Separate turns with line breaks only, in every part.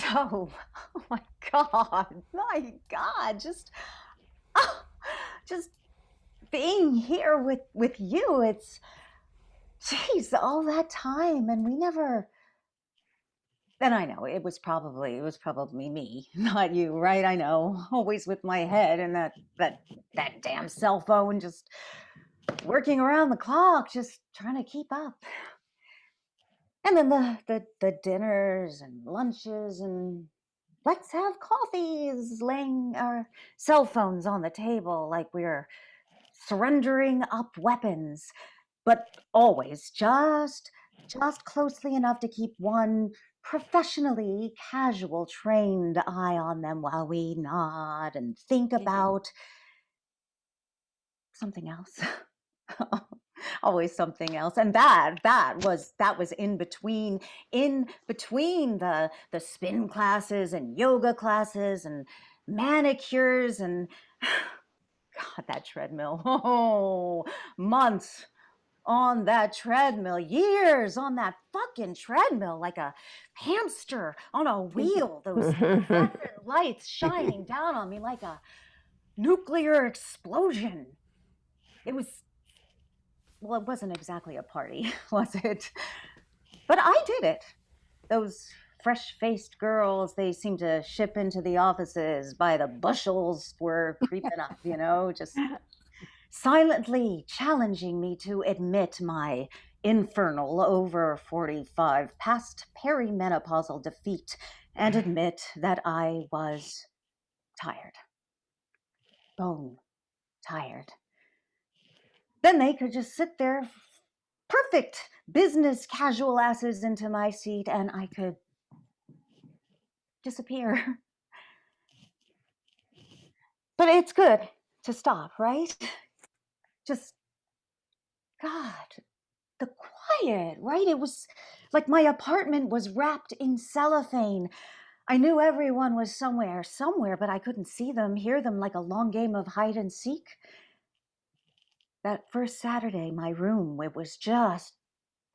So, oh my God, oh, just being here with you. Geez, all that time, and we never. And I know it was probably me, not you, right? I know, always with my head and that damn cell phone, just working around the clock, just trying to keep up. And then the dinners and lunches and let's have coffees, laying our cell phones on the table like we're surrendering up weapons, but always just closely enough to keep one professionally casual trained eye on them while we nod and think about something else. Always something else. And that was in between the spin classes and yoga classes and manicures and God, that treadmill. Oh, months on that treadmill, years on that fucking treadmill, like a hamster on a wheel, those fluorescent lights shining down on me like a nuclear explosion. It was, well, it wasn't exactly a party, was it? But I did it. Those fresh-faced girls, they seem to ship into the offices by the bushels, were creeping up, just silently challenging me to admit my infernal over 45 past perimenopausal defeat and admit that I was tired. Bone tired. Then they could just sit there, perfect business casual asses into my seat, and I could disappear. But it's good to stop, right? Just, God, the quiet, right? It was like my apartment was wrapped in cellophane. I knew everyone was somewhere, but I couldn't see them, hear them, like a long game of hide and seek. That first Saturday, my room, it was just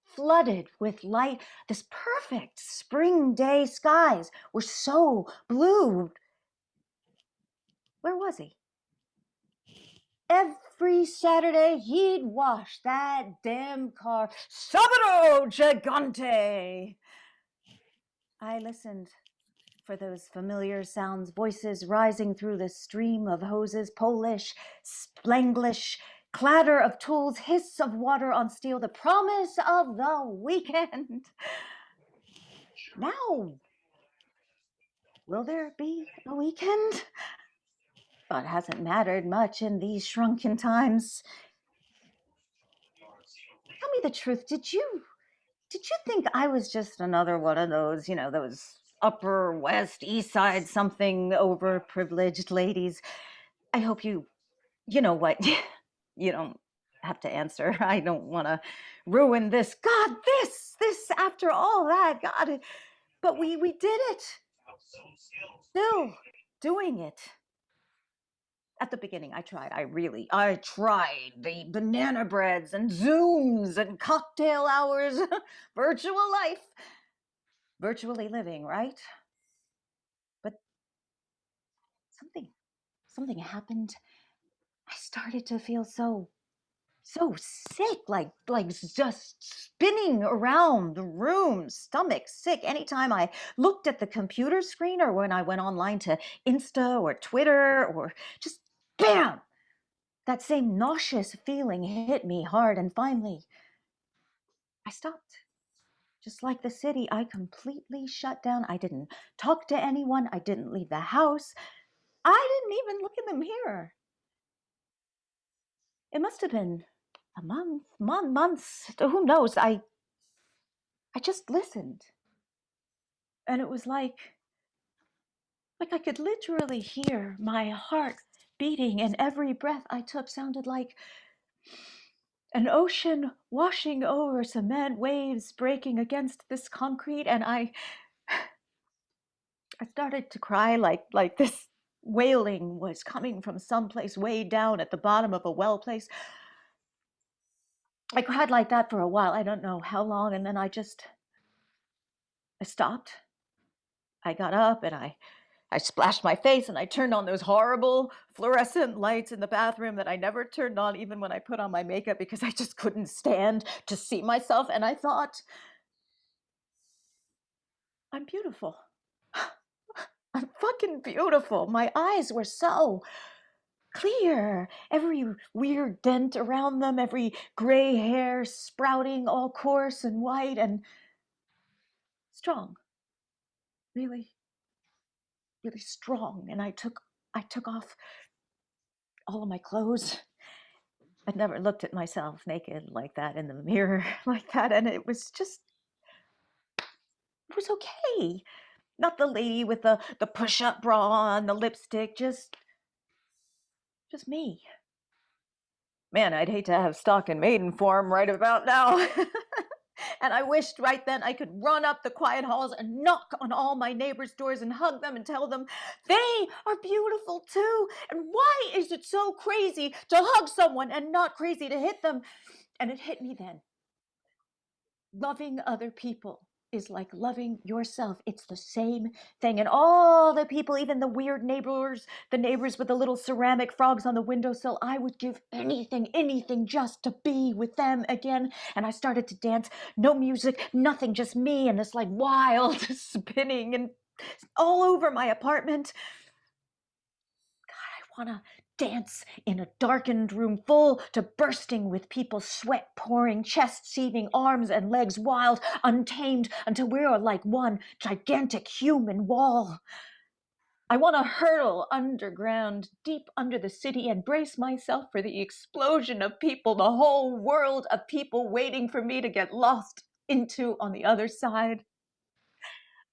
flooded with light. This perfect spring day skies were so blue. Where was he? Every Saturday, he'd wash that damn car. Sabado gigante! I listened for those familiar sounds, voices rising through the stream of hoses, Polish, Spanglish, clatter of tools, hiss of water on steel, the promise of the weekend. Now, will there be a weekend? But it hasn't mattered much in these shrunken times. Tell me the truth, did you think I was just another one of those, those upper west, east side, something overprivileged ladies? I hope you know what? You don't have to answer. I don't want to ruin this. God, this after all that, God. But we did it. Still doing it. At the beginning, I tried the banana breads and Zooms and cocktail hours, virtual life, virtually living, right? But something, something happened. I started to feel so sick, like just spinning around the room, stomach sick. Anytime I looked at the computer screen or when I went online to Insta or Twitter or just bam, that same nauseous feeling hit me hard. And finally, I stopped. Just like the city, I completely shut down. I didn't talk to anyone. I didn't leave the house. I didn't even look in the mirror. It must have been a months. Who knows? I just listened. And it was like I could literally hear my heart beating, and every breath I took sounded like an ocean washing over cement, waves breaking against this concrete. And I started to cry like this wailing was coming from someplace way down at the bottom of a well place. I cried like that for a while. I don't know how long. And then I stopped. I got up and I splashed my face and I turned on those horrible fluorescent lights in the bathroom that I never turned on even when I put on my makeup because I just couldn't stand to see myself. And I thought, I'm beautiful. I'm fucking beautiful. My eyes were so clear. Every weird dent around them, every gray hair sprouting all coarse and white and strong. Really, really strong. And I took off all of my clothes. I'd never looked at myself naked like that in the mirror like that, and it was okay. Not the lady with the push-up bra on, the lipstick, just me. Man, I'd hate to have stock in maiden form right about now. And I wished right then I could run up the quiet halls and knock on all my neighbors' doors and hug them and tell them they are beautiful too. And why is it so crazy to hug someone and not crazy to hit them? And it hit me then. Loving other people is like loving yourself. It's the same thing. And all the people, even the weird neighbors, the neighbors with the little ceramic frogs on the windowsill, I would give anything just to be with them again. And I started to dance. No music, nothing, just me and this like wild spinning and all over my apartment. I want to dance in a darkened room full to bursting with people, sweat pouring, chests heaving, arms and legs wild, untamed, until we are like one gigantic human wall. I want to hurtle underground, deep under the city, and brace myself for the explosion of people, the whole world of people waiting for me to get lost into on the other side.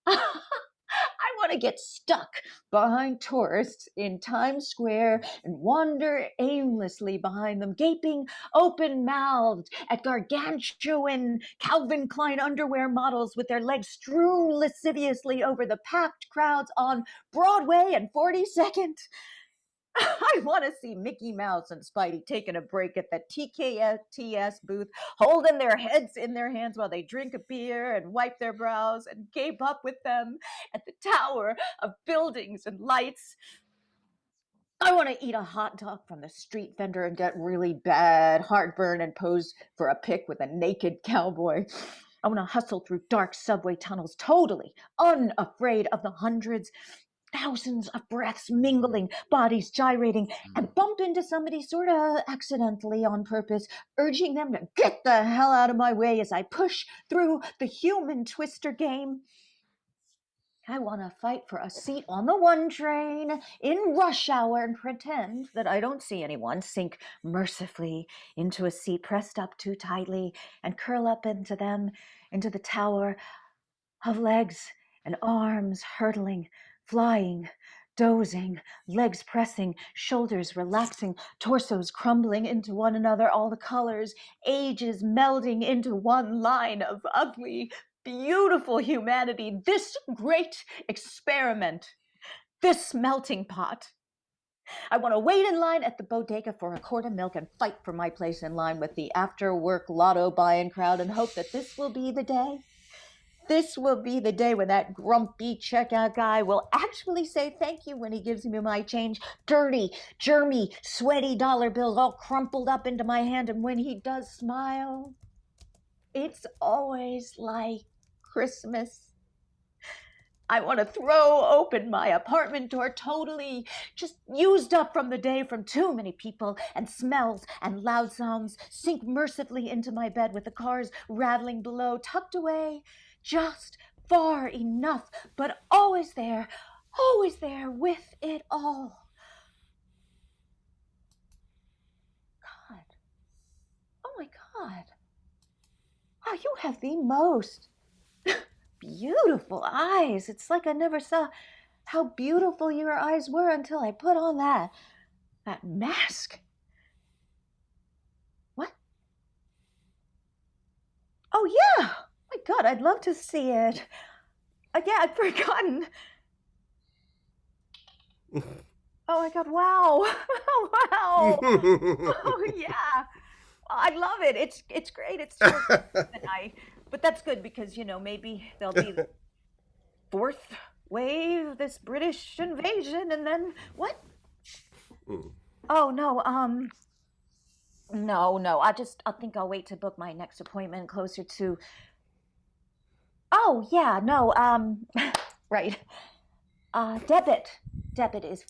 I want to get stuck behind tourists in Times Square and wander aimlessly behind them, gaping open-mouthed at gargantuan Calvin Klein underwear models with their legs strewn lasciviously over the packed crowds on Broadway and 42nd. I want to see Mickey Mouse and Spidey taking a break at the TKTS booth, holding their heads in their hands while they drink a beer and wipe their brows and gape up with them at the tower of buildings and lights. I want to eat a hot dog from the street vendor and get really bad heartburn and pose for a pic with a naked cowboy. I want to hustle through dark subway tunnels, totally unafraid of the hundreds, thousands of breaths mingling, bodies gyrating, and bump into somebody sort of accidentally on purpose, urging them to get the hell out of my way as I push through the human twister game. I want to fight for a seat on the one train in rush hour and pretend that I don't see anyone, sink mercifully into a seat pressed up too tightly and curl up into them, into the tower of legs and arms hurtling, flying, dozing, legs pressing, shoulders relaxing, torsos crumbling into one another, all the colors, ages melding into one line of ugly, beautiful humanity, this great experiment, this melting pot. I want to wait in line at the bodega for a quart of milk and fight for my place in line with the after-work lotto buying crowd and hope that this will be the day. This will be the day when that grumpy checkout guy will actually say thank you when he gives me my change. Dirty, germy, sweaty dollar bills all crumpled up into my hand. And when he does smile, it's always like Christmas. I want to throw open my apartment door, totally just used up from the day from too many people and smells and loud sounds, sink mercifully into my bed with the cars rattling below, tucked away just far enough, but always there with it all. God. Oh my God. Wow, you have the most beautiful eyes. It's like I never saw how beautiful your eyes were until I put on that mask. What? Oh yeah. My God, I'd love to see it. Yeah, I'd forgotten. Oh my God, wow. Wow. Oh yeah. I love it. It's great. It's so good. But that's good because, maybe there'll be fourth wave this British invasion, and then what?
Mm.
Oh no, no. I think I'll wait to book my next appointment closer to. Oh yeah, no, right. Debit is.